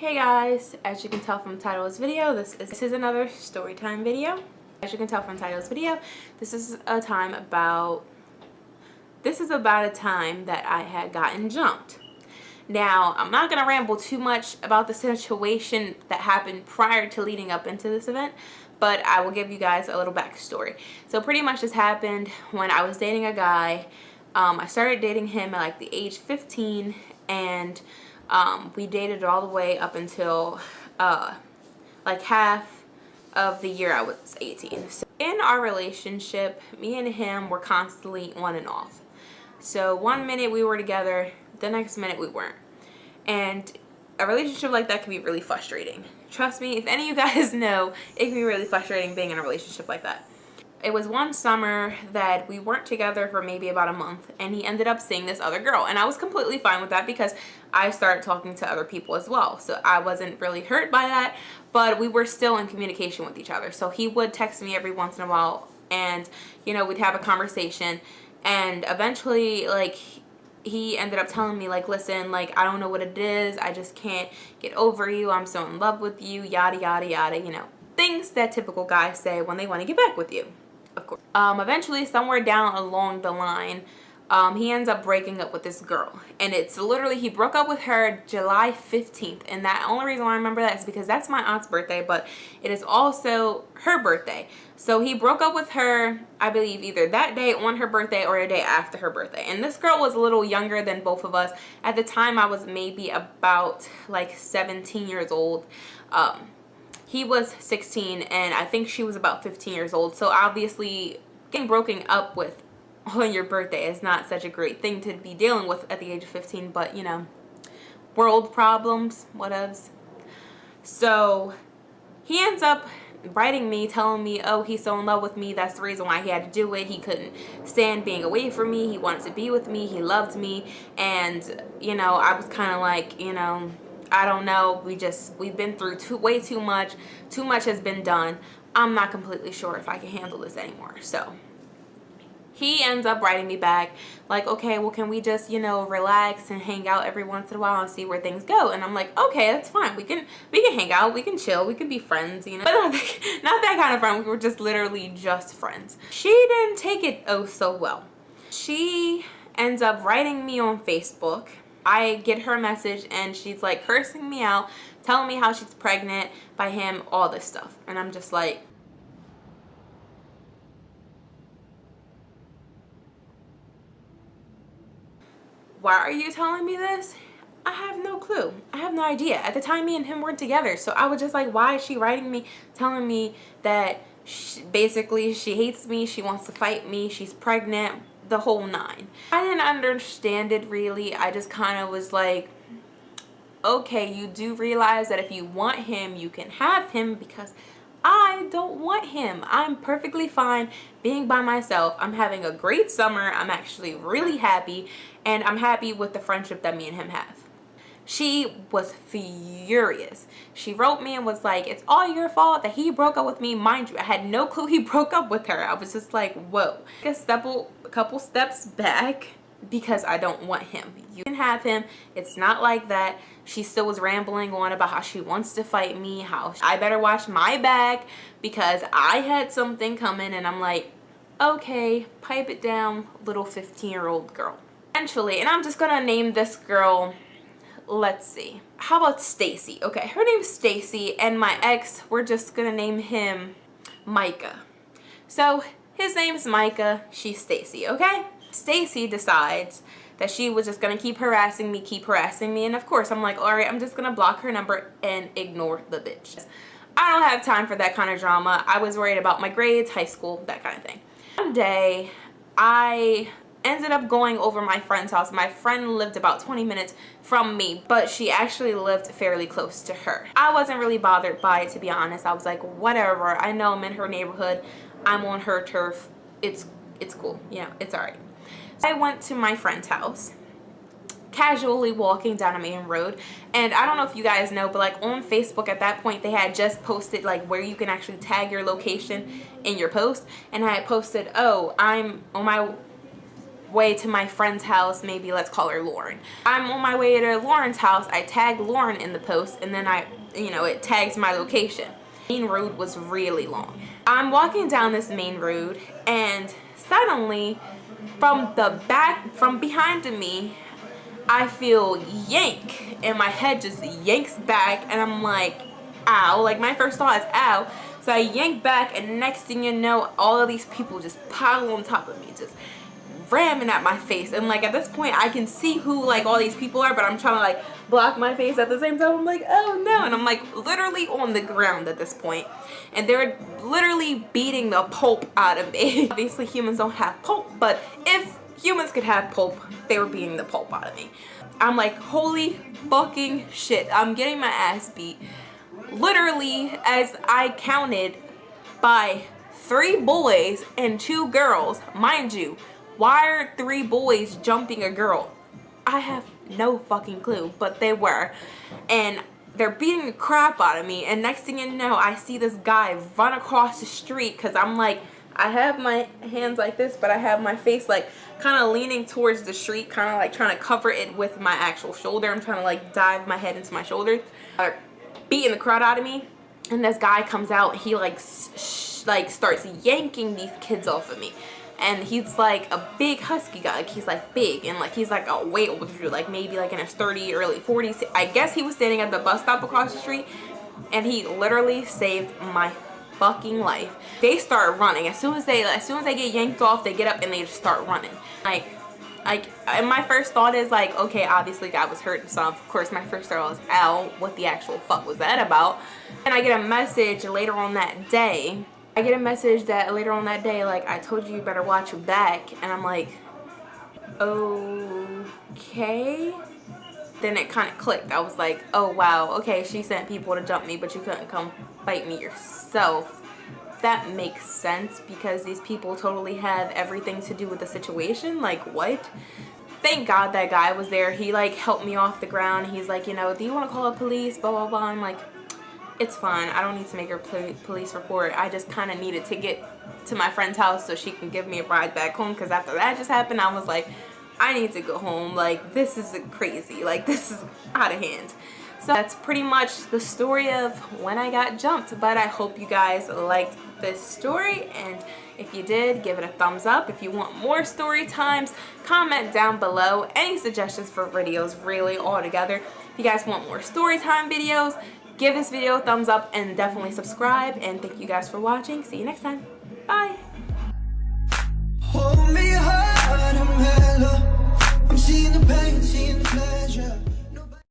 Hey guys, as you can tell from the title of this video, this is another story time video. As you can tell from the title of this video, this is about a time that I had gotten jumped. Now, I'm not going to ramble too much about the situation that happened prior to leading up into this event, but I will give you guys a little backstory. So pretty much this happened when I was dating a guy. I started dating him at like the age 15, and we dated all the way up until like half of the year I was 18. So in our relationship, me and him were constantly on and off. So one minute we were together, the next minute we weren't. And a relationship like that can be really frustrating. Trust me, if any of you guys know, it can be really frustrating being in a relationship like that. It was one summer that we weren't together for maybe about a month, and he ended up seeing this other girl, and I was completely fine with that because I started talking to other people as well, so I wasn't really hurt by that, but we were still in communication with each other. So he would text me every once in a while, and you know, we'd have a conversation, and eventually like he ended up telling me like, listen, like, I don't know what it is, I just can't get over you, I'm so in love with you, yada yada yada, you know, things that typical guys say when they want to get back with you. Of course. Eventually, somewhere down along the line, he ends up breaking up with this girl. And it's literally, he broke up with her July 15th. And the only reason why I remember that is because that's my aunt's birthday, but it is also her birthday. So he broke up with her, I believe, either that day on her birthday or a day after her birthday. And this girl was a little younger than both of us. At the time, I was maybe about like 17 years old. He was 16, and I think she was about 15 years old. So obviously, getting broken up with on your birthday is not such a great thing to be dealing with at the age of 15. But, you know, world problems, whatevs. So he ends up writing me, telling me, oh, he's so in love with me. That's the reason why he had to do it. He couldn't stand being away from me. He wanted to be with me. He loved me. And, you know, I was kind of like, you know, I don't know, we've been through way too much has been done. I'm not completely sure if I can handle this anymore. So he ends up writing me back like, okay, well, can we just, you know, relax and hang out every once in a while and see where things go? And I'm like, okay, that's fine, we can hang out, we can chill, we can be friends, you know, but not that kind of friend. We were just literally just friends. She didn't take it oh so well. She ends up writing me on Facebook. I get her message and she's like cursing me out, telling me how she's pregnant by him, all this stuff. And I'm just like, why are you telling me this? I have no clue. I have no idea. At the time, me and him weren't together. So I was just like, why is she writing me, telling me that basically she hates me, she wants to fight me, she's pregnant, the whole nine. I didn't understand it really. I just kind of was like, okay, you do realize that if you want him, you can have him, because I don't want him. I'm perfectly fine being by myself. I'm having a great summer. I'm actually really happy, and I'm happy with the friendship that me and him have. She was furious. She wrote me and was like, it's all your fault that he broke up with me. Mind you, I had no clue he broke up with her. I was just like, whoa. A couple steps back, because I don't want him. You can have him. It's not like that. She still was rambling on about how she wants to fight me, how I better watch my back because I had something coming. And I'm like, okay, pipe it down, little 15-year-old girl. Eventually, and I'm just gonna name this girl, let's see, how about Stacy? Okay, her name's Stacy, and my ex, we're just gonna name him Micah. So his name's Micah, she's Stacy, okay? Stacy decides that she was just gonna keep harassing me, and of course I'm like, all right, I'm just gonna block her number and ignore the bitch. I don't have time for that kind of drama. I was worried about my grades, high school, that kind of thing. One day, I ended up going over my friend's house. My friend lived about 20 minutes from me, but she actually lived fairly close to her. I wasn't really bothered by it, to be honest. I was like, whatever, I know I'm in her neighborhood, I'm on her turf, it's cool, you know, it's alright. So I went to my friend's house, casually walking down a main road, and I don't know if you guys know, but like on Facebook at that point, they had just posted like where you can actually tag your location in your post, and I had posted, oh, I'm on my way to my friend's house. Maybe let's call her Lauren. I'm on my way to Lauren's house. I tag Lauren in the post, and then it tags my location. Main road was really long. I'm walking down this main road, and suddenly from behind me, I feel yank, and my head just yanks back, and I'm like, ow. Like, my first thought is ow. So I yank back, and next thing you know, all of these people just pile on top of me, just ramming at my face. And like, at this point, I can see who like all these people are, but I'm trying to like block my face at the same time. I'm like, oh no. And I'm like literally on the ground at this point, and they're literally beating the pulp out of me. Obviously humans don't have pulp, but if humans could have pulp, they were beating the pulp out of me. I'm like, holy fucking shit, I'm getting my ass beat. Literally, as I counted, by 3 boys and 2 girls. Mind you, why are 3 boys jumping a girl? I have no fucking clue, but they were. And they're beating the crap out of me, and next thing you know, I see this guy run across the street, because I'm like, I have my hands like this, but I have my face like kind of leaning towards the street, kind of like trying to cover it with my actual shoulder. I'm trying to like dive my head into my shoulders. They're beating the crap out of me, and this guy comes out. He like starts yanking these kids off of me. And he's like a big husky guy. Like, he's like big, and like he's like a way older, like maybe like in his 30s, early 40s. I guess he was standing at the bus stop across the street, and he literally saved my fucking life. They start running as soon as they get yanked off. They get up and they just start running. And my first thought is like, okay, obviously guy was hurt and stuff. Of course, my first thought was, ow, what the actual fuck was that about? And I get a message later on that day. Like, I told you better watch your back. And I'm like, okay. Then it kind of clicked. I was like, oh wow, okay, she sent people to jump me, but you couldn't come fight me yourself. That makes sense, because these people totally have everything to do with the situation. Like, what? Thank God that guy was there. He like helped me off the ground. He's like, do you want to call the police, blah blah blah. I'm like, it's fine, I don't need to make a police report. I just kind of needed to get to my friend's house so she can give me a ride back home, because after that just happened, I was like, I need to go home. Like, this is crazy. Like, this is out of hand. So that's pretty much the story of when I got jumped. But I hope you guys liked this story, and if you did, give it a thumbs up. If you want more story times, comment down below. Any suggestions for videos, really, altogether. If you guys want more story time videos, give this video a thumbs up and definitely subscribe. And thank you guys for watching. See you next time. Bye.